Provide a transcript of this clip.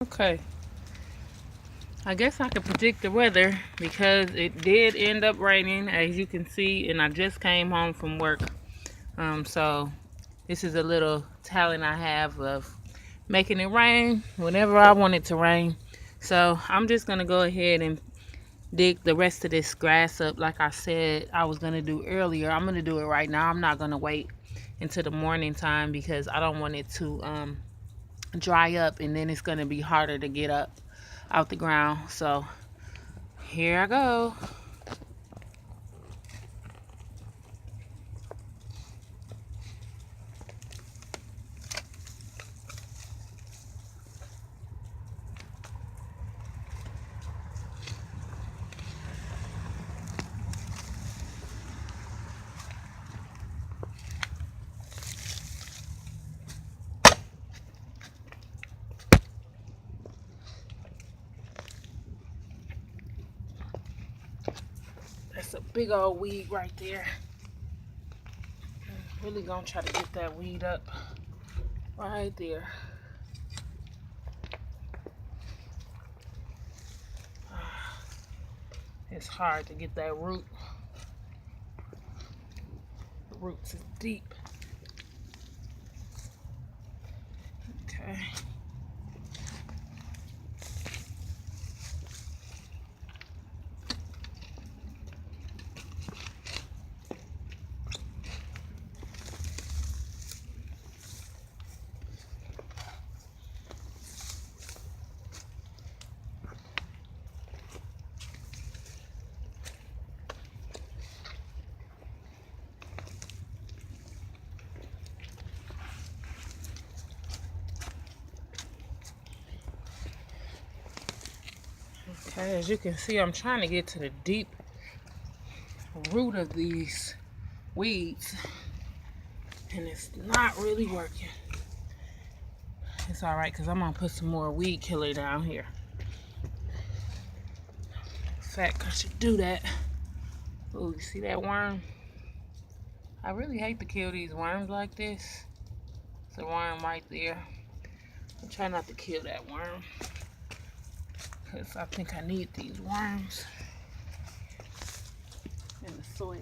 Okay, I guess I could predict the weather because it did end up raining, as you can see, and I just came home from work. So this is a little talent I have of making it rain whenever I want it to rain. So I'm just gonna go ahead and dig the rest of this grass up like I said I was gonna do earlier. I'm gonna do it right now. I'm not gonna wait until the morning time because I don't want it to dry up and then it's gonna be harder to get up out the ground. So here I go. That's a big old weed right there. I'm really gonna try to get that weed up right there. It's hard to get that root. The roots is deep. Okay. Okay, as you can see, I'm trying to get to the deep root of these weeds, and it's not really working. It's all right, because I'm going to put some more weed killer down here. In fact, I should do that. Oh, you see that worm? I really hate to kill these worms like this. It's a worm right there. I'm trying not to kill that worm, because I think I need these worms in the soil.